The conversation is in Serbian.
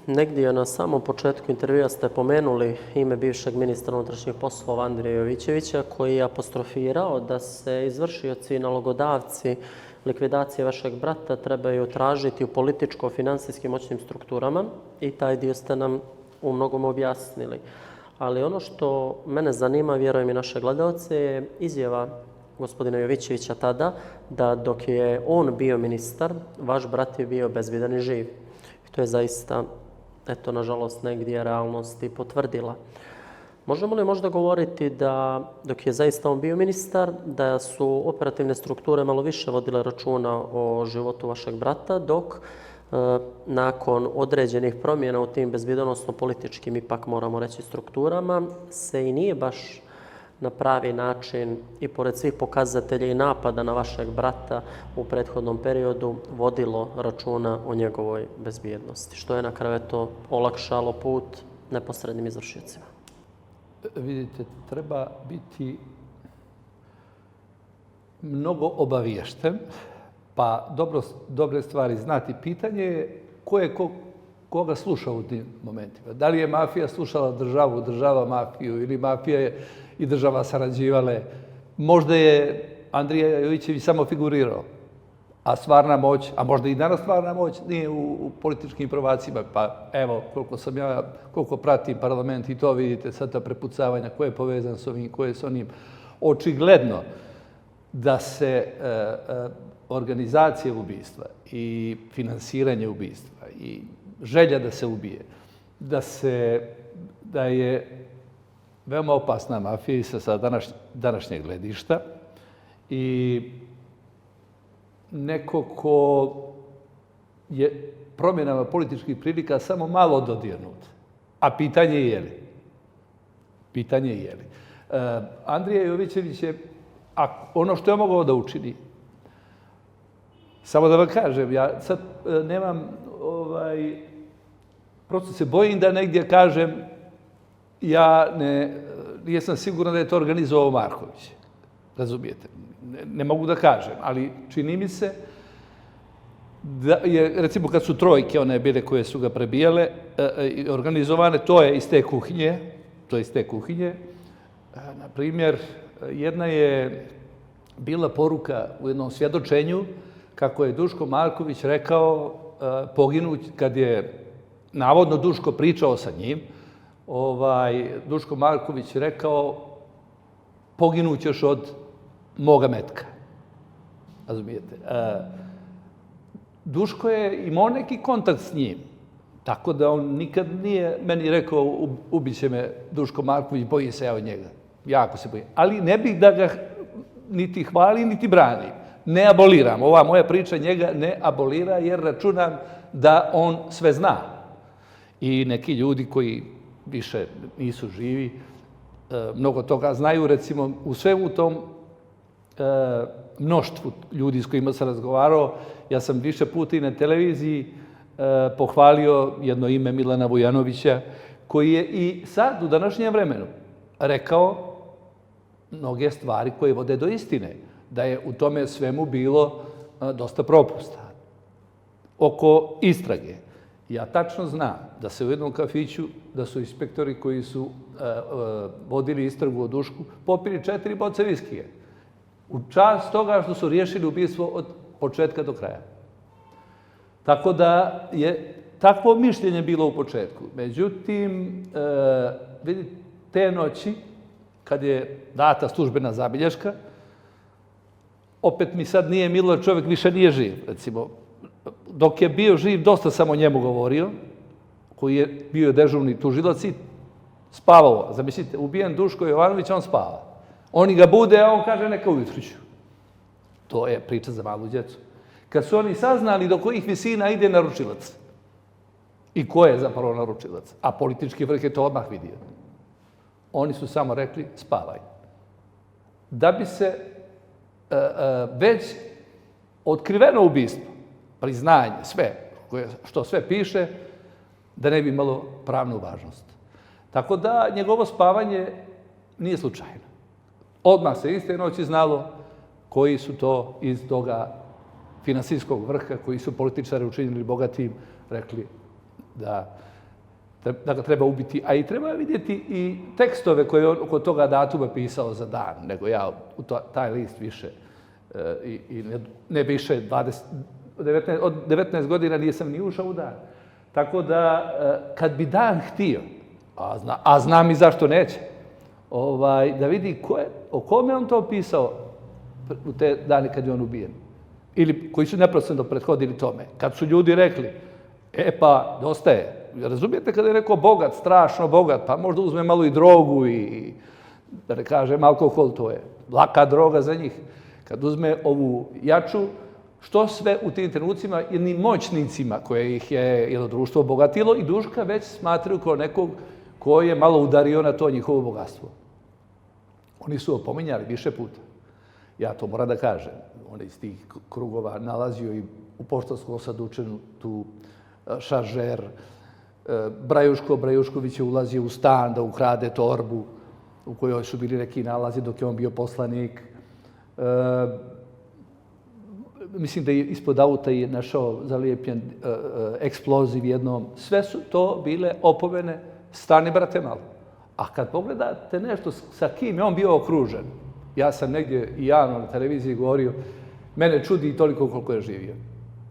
negdje na samom početku intervjua ste pomenuli ime bivšeg ministra unutrašnjih poslova Andrije Jovićevića, koji je apostrofirao da se izvršioci i nalogodavci likvidacije vašeg brata trebaju tražiti u političko-finansijskim moćnim strukturama i taj dio ste nam u mnogom objasnili. Ali ono što mene zanima, vjerujem i naše gledalce, je izjava gospodina Jovićevića tada da dok je on bio ministar, vaš brat je bio bezbjedan i živ. I to je zaista, eto, nažalost, negdje realnost i potvrdila. Možemo li možda govoriti da dok je zaista on bio ministar, da su operativne strukture malo više vodile računa o životu vašeg brata, dok nakon određenih promjena u tim bezbjedonosno političkim, ipak moramo reći, strukturama, se i nije baš na pravi način i pored svih pokazatelja i napada na vašeg brata u prethodnom periodu vodilo računa o njegovoj bezbjednosti, što je na kraju to olakšalo put neposrednim izvršiocima. Vidite, treba biti mnogo obaviješten, pa dobre stvari znati. Pitanje je ko je koga sluša u tim momentima. Da li je mafija slušala državu, država mafiju, ili mafija i država sarađivale. Možda je Andrija Jovićević samo figurirao, a stvarna moć, a možda i danas stvarna moć, nije u političkim provacijama. Pa evo, koliko pratim parlament i to vidite, sad ta prepucavanja, ko je povezan s ovim, ko je s onim. Očigledno da se organizacija ubistva i finansiranje ubistva i želja da se ubije, da je veoma opasna mafija sa današnjeg gledišta i neko ko je promjenama političkih prilika samo malo dodirnut. A pitanje je je li. Pitanje je je li. Andrija Jovićević je, ono što je mogao da učini, samo da vam kažem, ja sad nemam, prosto se bojim da negdje kažem, ja nisam siguran da je to organizovao Marković. Razumijete? Ne mogu da kažem, ali čini mi se da je, recimo kad su trojke, one bile koje su ga prebijale, organizovane, to je iz te kuhinje. Na primjer, jedna je bila poruka u jednom svjedočenju kako je Duško Marković rekao poginut, kad je navodno Duško pričao sa njim, Duško Marković rekao poginut ćeš od moga metka. Razumijete? Duško je imao neki kontakt s njim, tako da on nikad nije meni rekao ubit će me Duško Marković, bojim se ja od njega. Jako se bojim. Ali ne bih da ga niti hvali, niti brani. Ne aboliram. Ova moja priča njega ne abolira jer računam da on sve zna. I neki ljudi koji više nisu živi, mnogo toga znaju, recimo, u svemu tom mnoštvu ljudi s kojima sam razgovarao. Ja sam više puta i na televiziji pohvalio jedno ime Milana Vujanovića, koji je i sad, u današnjem vremenu, rekao mnoge stvari koje vode do istine, da je u tome svemu bilo dosta propusta. Oko istrage. Ja tačno znam da se u jednom kafiću, da su inspektori koji su vodili istragu o Dušku popili 4 boce viskije. U čast toga što su riješili ubistvo od početka do kraja. Tako da je takvo mišljenje bilo u početku. Međutim, vidite, te noći, kad je data službena zabilješka, opet mi sad nije milo, čovjek više nije živ. Recimo, dok je bio živ, dosta sam o njemu govorio, koji je bio dežurni tužilac i spavao. Zamislite, ubijen Duško Jovanović, on spava. Oni ga bude, a on kaže neka ujutru ću. To je priča za malu djecu. Kad su oni saznali do kojih visina ide naručilac i ko je zapravo naručilac, a politički vrh je to odmah vidio, oni su samo rekli spavaj. Da bi se već otkriveno ubistvo, priznanje, sve, što sve piše, da ne bi imalo pravnu važnost. Tako da njegovo spavanje nije slučajno. Odmah se iste noći znalo koji su to iz toga finansijskog vrha, koji su političari učinili bogatim, rekli da da ga treba ubiti, a i treba vidjeti i tekstove koje je on oko toga datuma pisao za dan, nego ja u taj list više i ne više 19, od 19 godina nisam ni ušao u dan. Tako da, kad bi dan htio, a znam i zašto neće, da vidi o kome on to pisao u te dane kad je on ubijen. Ili koji su neprostano prethodili tome. Kad su ljudi rekli, pa, dosta je. Razumijete kada je rekao bogat, strašno bogat, pa možda uzme malo i drogu i, da ne kažem, alkohol, to je laka droga za njih. Kad uzme ovu jaču, što sve u tim trenucima, jednim moćnicima koje ih je jedno društvo obogatilo i Duška već smatraju kao nekog ko je malo udario na to njihovo bogatstvo. Oni su opominjali više puta. Ja to moram da kažem. On je iz tih krugova nalazio i u Poštanskom osadučenu tu šaržer. Brajušković je ulazio u stan da ukrade torbu u kojoj su bili neki nalazi dok je on bio poslanik. Mislim da je ispod auta je našao zalijepljen eksploziv jednom. Sve su to bile opomene, stani brate malo. A kad pogledate nešto sa kim je on bio okružen, ja sam negdje i javno na televiziji govorio, mene čudi i toliko koliko je živio.